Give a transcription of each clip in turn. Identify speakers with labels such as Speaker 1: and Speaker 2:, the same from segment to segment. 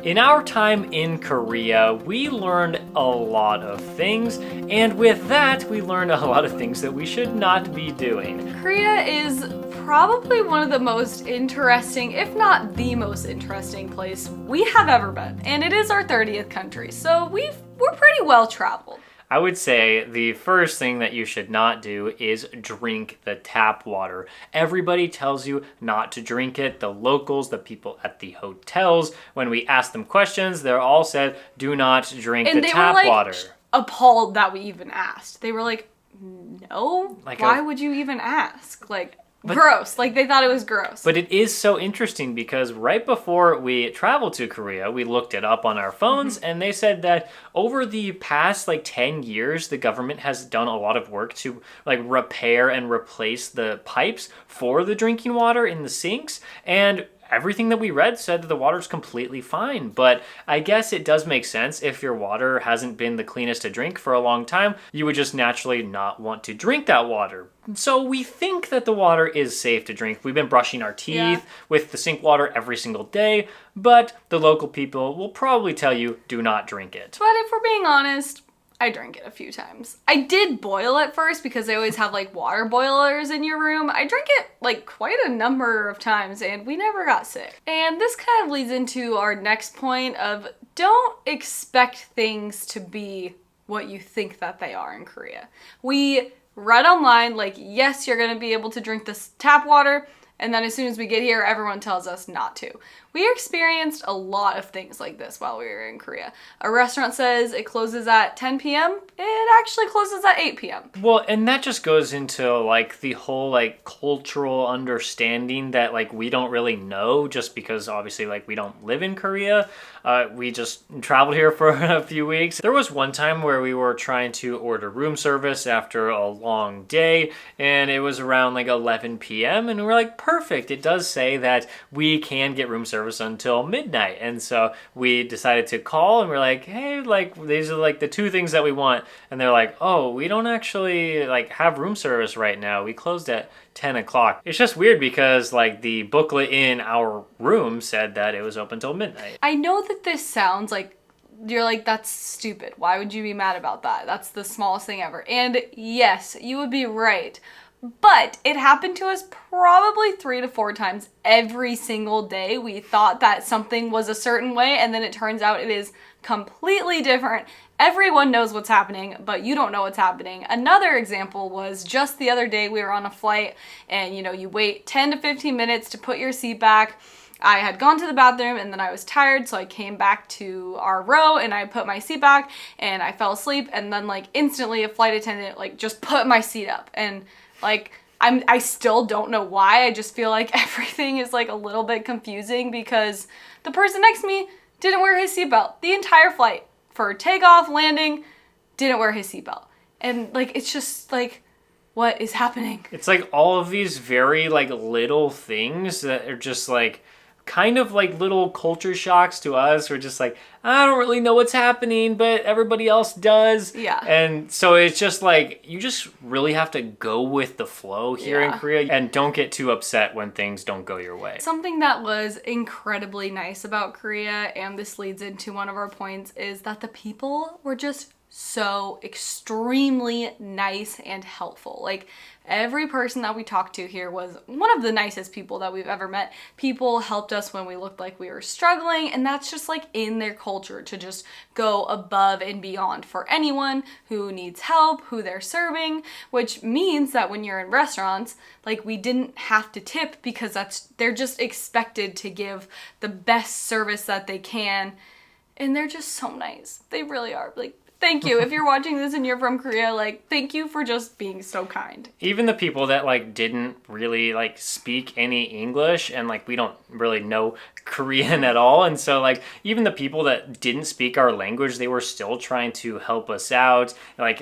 Speaker 1: In our time in Korea, we learned a lot of things, and with that, we learned a lot of things that we should not be doing.
Speaker 2: Korea is probably one of the most interesting, if not the most interesting place we have ever been. And it is our 30th country, so we're pretty well traveled.
Speaker 1: I would say the first thing that you should not do is drink the tap water. Everybody tells you not to drink it. The locals, the people at the hotels, when we ask them questions, they're all said, do not drink the tap water.
Speaker 2: Appalled that we even asked. They were like, no, why would you even ask? Gross. They thought it was gross.
Speaker 1: But it is so interesting because right before we traveled to Korea, we looked it up on our phones and they said that over the past 10 years, the government has done a lot of work to repair and replace the pipes for the drinking water in the sinks. And everything that we read said that the water's completely fine, but I guess it does make sense. If your water hasn't been the cleanest to drink for a long time, you would just naturally not want to drink that water. So we think that the water is safe to drink. We've been brushing our teeth with the sink water every single day, but the local people will probably tell you do not drink it.
Speaker 2: But if we're being honest, I drank it a few times. I did boil it first because they always have water boilers in your room. I drank it quite a number of times and we never got sick. And this kind of leads into our next point of don't expect things to be what you think that they are in Korea. We read online yes, you're gonna be able to drink this tap water, and then as soon as we get here, everyone tells us not to. We experienced a lot of things like this while we were in Korea. A restaurant says it closes at 10 p.m. It actually closes at 8 p.m.
Speaker 1: Well, and that just goes into the whole cultural understanding that we don't really know just because obviously we don't live in Korea. We just traveled here for a few weeks. There was one time where we were trying to order room service after a long day and it was around 11 p.m. and we were perfect. It does say that we can get room service until midnight. And so we decided to call and we're hey, these are the two things that we want. And they're oh, we don't actually have room service right now. We closed at 10 o'clock. It's just weird because the booklet in our room said that it was open till midnight.
Speaker 2: I know that this sounds you're that's stupid. Why would you be mad about that? That's the smallest thing ever. And yes, you would be right. But it happened to us probably 3 to 4 times every single day. We thought that something was a certain way and then it turns out it is completely different. Everyone knows what's happening, but you don't know what's happening. Another example was just the other day we were on a flight and you wait 10 to 15 minutes to put your seat back. I had gone to the bathroom and then I was tired, so I came back to our row and I put my seat back and I fell asleep, and then instantly a flight attendant just put my seat up, and I still don't know why. I just feel everything is a little bit confusing because the person next to me didn't wear his seatbelt the entire flight. For takeoff, landing, didn't wear his seatbelt. And it's just what is happening?
Speaker 1: It's all of these very little things that are just kind of little culture shocks to us. We're just I don't really know what's happening, but everybody else does.
Speaker 2: Yeah.
Speaker 1: And so it's just you just really have to go with the flow here in Korea and don't get too upset when things don't go your way.
Speaker 2: Something that was incredibly nice about Korea, and this leads into one of our points, is that the people were just so extremely nice and helpful. Every person that we talked to here was one of the nicest people that we've ever met. People helped us when we looked like we were struggling, and that's just in their culture to just go above and beyond for anyone who needs help, who they're serving, which means that when you're in restaurants, we didn't have to tip because they're just expected to give the best service that they can, and they're just so nice. They really are. Thank you. If you're watching this and you're from Korea, thank you for just being so kind.
Speaker 1: Even the people that didn't really speak any English, and we don't really know Korean at all, and so even the people that didn't speak our language, they were still trying to help us out.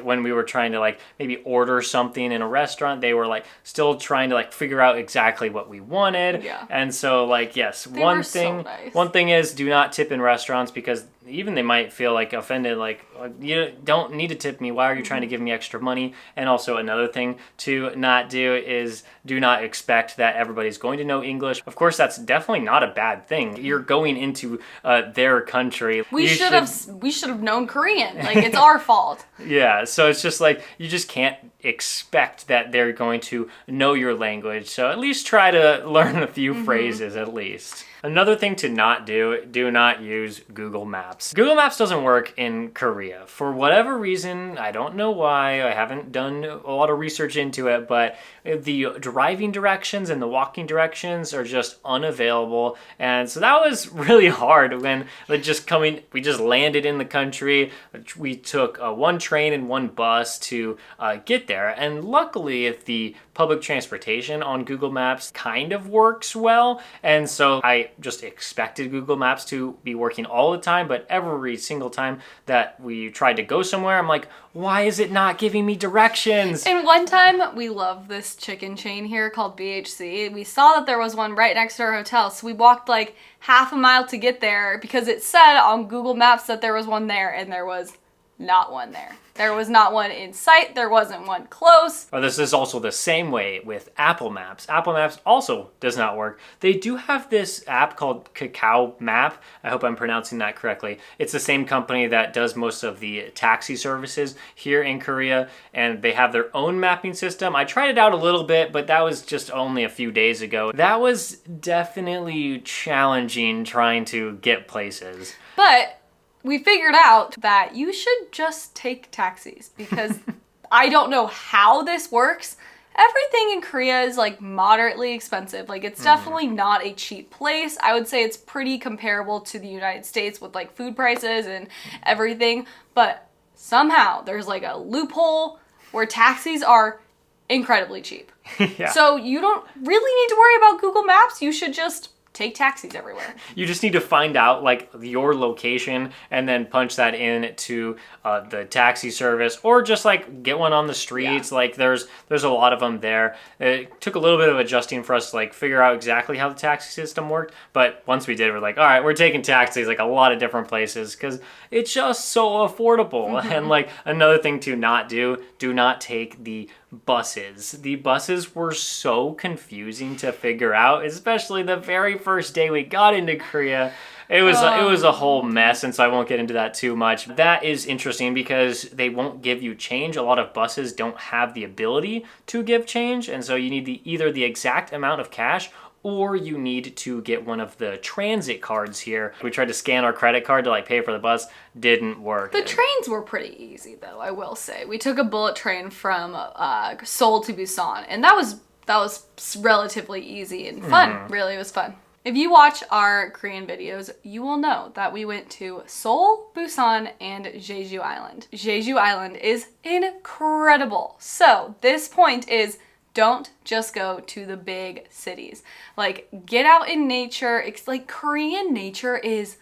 Speaker 1: When we were trying to maybe order something in a restaurant, they were still trying to figure out exactly what we wanted.
Speaker 2: Yeah.
Speaker 1: And so yes,
Speaker 2: They were so nice.
Speaker 1: one thing is do not tip in restaurants because even they might feel like offended, like, you don't need to tip me. Why are you trying to give me extra money? And also another thing to not do is do not expect that everybody's going to know English. Of course, that's definitely not a bad thing. You're going into their country.
Speaker 2: We should have known Korean. Like, it's our fault.
Speaker 1: Yeah, so it's just like, you just can't expect that they're going to know your language. So at least try to learn a few phrases at least. Another thing to not do not use Google Maps. Google Maps doesn't work in Korea. For whatever reason, I don't know why, I haven't done a lot of research into it, but the driving directions and the walking directions are just unavailable. And so that was really hard when we just landed in the country. We took one train and one bus to get there. And luckily, if the public transportation on Google Maps kind of works well. And so I just expected Google Maps to be working all the time, but every single time that we tried to go somewhere, I'm like, why is it not giving me directions?
Speaker 2: And one time, we love this chicken chain here called BHC. We saw that there was one right next to our hotel, so we walked like half a mile to get there because it said on Google Maps that there was one there, and there was not one there. There was not one in sight. There wasn't one close.
Speaker 1: Well, this is also the same way with Apple Maps. Apple Maps also does not work. They do have this app called Kakao Map. I hope I'm pronouncing that correctly. It's the same company that does most of the taxi services here in Korea, and they have their own mapping system. I tried it out a little bit, but that was just only a few days ago. That was definitely challenging trying to get places.
Speaker 2: But we figured out that you should just take taxis because I don't know how this works. Everything in Korea is like moderately expensive. Like, it's definitely not a cheap place. I would say it's pretty comparable to the United States with like food prices and everything. But somehow there's like a loophole where taxis are incredibly cheap.
Speaker 1: Yeah.
Speaker 2: So you don't really need to worry about Google Maps. You should just take taxis everywhere.
Speaker 1: You just need to find out like your location and then punch that in to the taxi service, or just like get one on the streets. Yeah. Like there's a lot of them there. It took a little bit of adjusting for us to like figure out exactly how the taxi system worked, but once we did, we're like, all right, we're taking taxis like a lot of different places because it's just so affordable. And like another thing to not do not take the buses. The buses were so confusing to figure out, especially the very first day we got into Korea. It was a whole mess, and so I won't get into that too much. That is interesting because they won't give you change. A lot of buses don't have the ability to give change, and so you need either the exact amount of cash or you need to get one of the transit cards here. We tried to scan our credit card to like pay for the bus, didn't work.
Speaker 2: The trains were pretty easy though, I will say. We took a bullet train from Seoul to Busan, and that was relatively easy and fun. Really, it was fun. If you watch our Korean videos, you will know that we went to Seoul, Busan, and Jeju Island. Jeju Island is incredible. So this point is, don't just go to the big cities. Like, get out in nature. It's like Korean nature is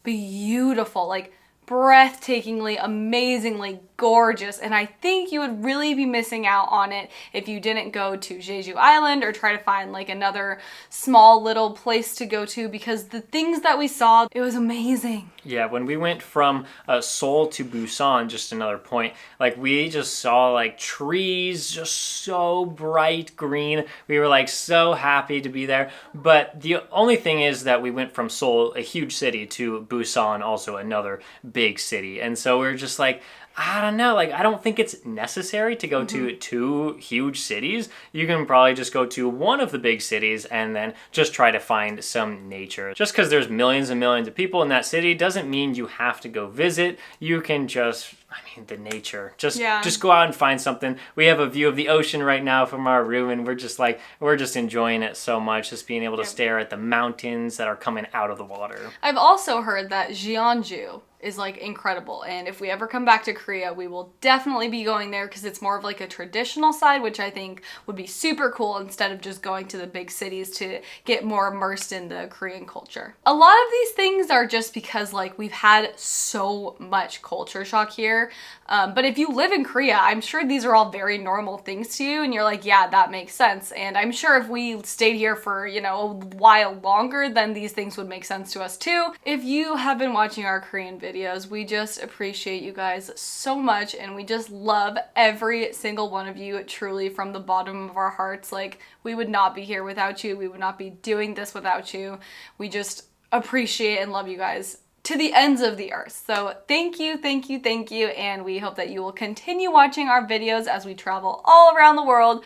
Speaker 2: beautiful. Like, breathtakingly, amazingly gorgeous, and I think you would really be missing out on it if you didn't go to Jeju Island or try to find like another small little place to go to, because the things that we saw, it was amazing.
Speaker 1: Yeah, when we went from Seoul to Busan, just another point, like we just saw like trees just so bright green. We were like so happy to be there. But the only thing is that we went from Seoul, a huge city, to Busan, also another big city. And so we were just like, I don't know, like I don't think it's necessary to go to two huge cities. You can probably just go to one of the big cities and then just try to find some nature. Just because there's millions and millions of people in that city doesn't mean you have to go visit. You can just, the nature. Just go out and find something. We have a view of the ocean right now from our room, and we're just enjoying it so much, just being able to stare at the mountains that are coming out of the water.
Speaker 2: I've also heard that Jeonju is like incredible, and if we ever come back to Korea, we will definitely be going there because it's more of like a traditional side, which I think would be super cool instead of just going to the big cities to get more immersed in the Korean culture. A lot of these things are just because like we've had so much culture shock here, but if you live in Korea, I'm sure these are all very normal things to you, and you're like, yeah, that makes sense. And I'm sure if we stayed here for, a while longer, then these things would make sense to us too. If you have been watching our Korean videos, videos. We just appreciate you guys so much, and we just love every single one of you, truly, from the bottom of our hearts. Like, we would not be here without you. We would not be doing this without you. We just appreciate and love you guys to the ends of the earth. So thank you, thank you, thank you, and we hope that you will continue watching our videos as we travel all around the world